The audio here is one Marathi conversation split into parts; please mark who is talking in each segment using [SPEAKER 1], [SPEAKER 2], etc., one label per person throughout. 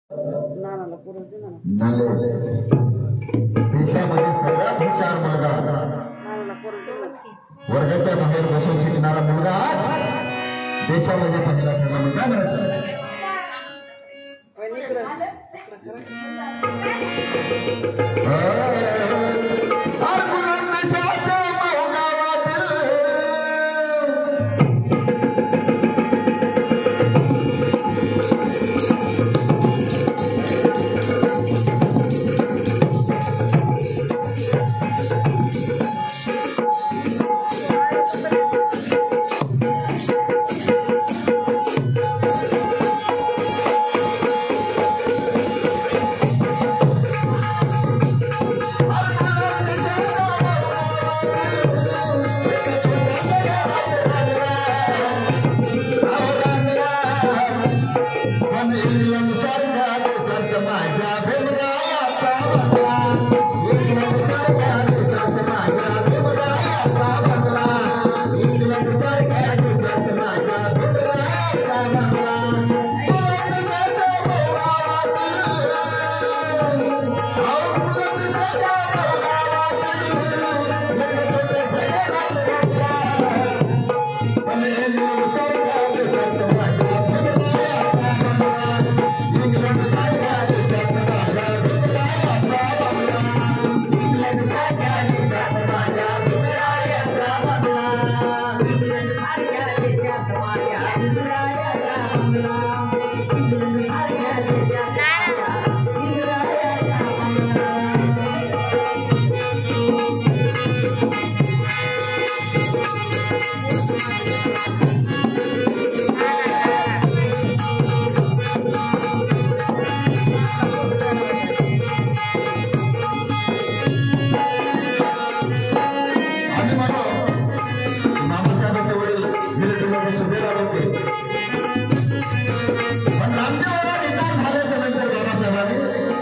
[SPEAKER 1] देशामध्ये सगळ्यात हुशार मुलगा, वर्गाच्या बाहेर बसून शिकणारा मुलगा आज देशामध्ये पहिला ठरला मुलगा म्हणायचा.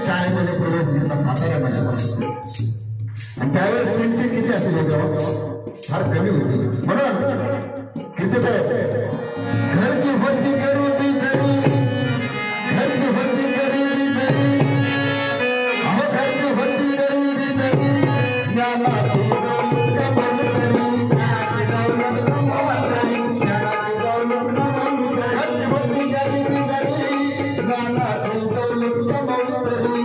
[SPEAKER 1] शाळेमध्ये प्रवेश घेतला साताऱ्यामध्ये आणि त्यावेळेस फ्रेंडशिप किती असेल फार कमी होती. म्हणून कीर्ती साहेब घरची बंदी गरीबी जरी, घरची बंदी गरीबी जरी, अहो घरची बंदी गरीबी जरी, ज्ञानाची दौलत कमावून तरी, घरची बंदी गरीबी जरी, ज्ञानाची दौलत कमावून तरी,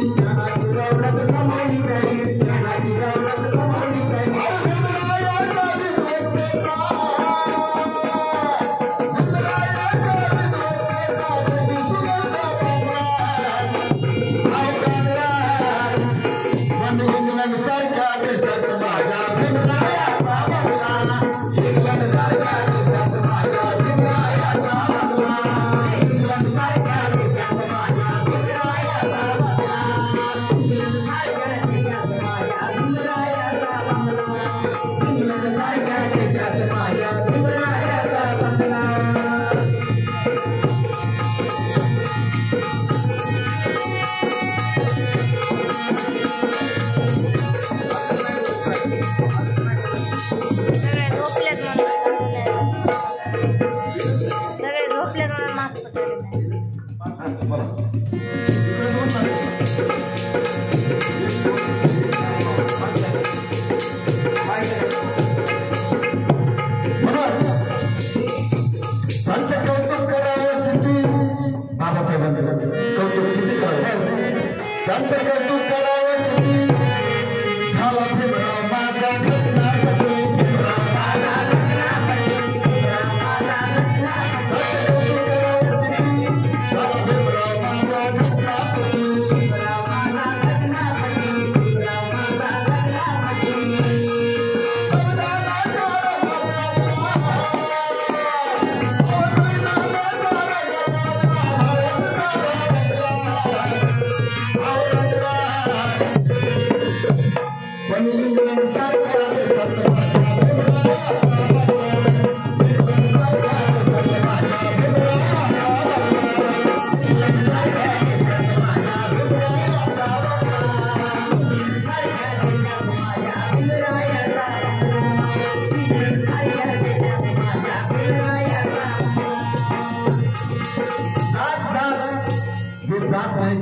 [SPEAKER 1] त्यांचं कौतुक करावं किती, झाला भीमराव माझा घटनापती, त्यांचं कौतुक करावं किती, झाला भीमराव माझा घटनापती, पण इंग्लंड सरकार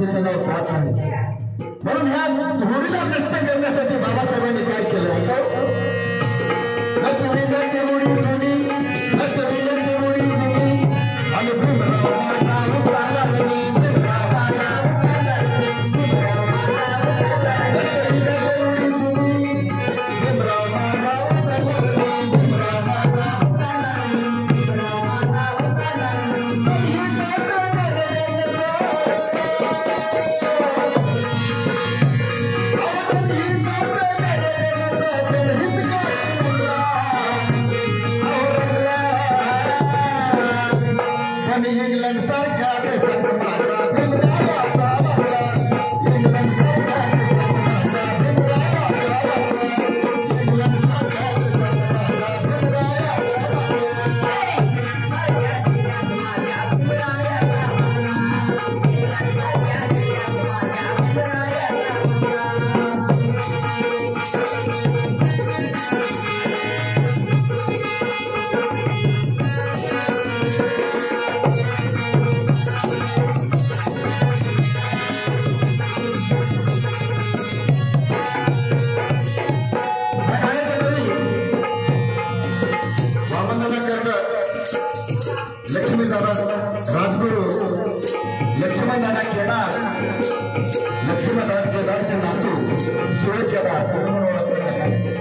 [SPEAKER 1] जमिनीचं नाव जात नाही. म्हणून ह्या रूढीला नष्ट करण्यासाठी बाबासाहेबांनी काय केलं ऐका. आणि भीमराव माझा उतरला रे, भीमराव माझा उतरला रे, भीमराव माझा उतरला रे, भीमराव माझा उतरला रे, भीमराव माझा उतरला रे, भीमराव माझा उतरला इंग्लंड सारख्या देशात माझा भीमराव आला, इंग्लंड सारख्या देशात माझा भीमराव आला, इंग्लंड सारख्या देशात माझा लक्ष्मीदादा राजगुरू लक्ष्मणदादा केदार, लक्ष्मणदादा केदारचे नातू सुरेश केदार म्हणून ओळखले जातात.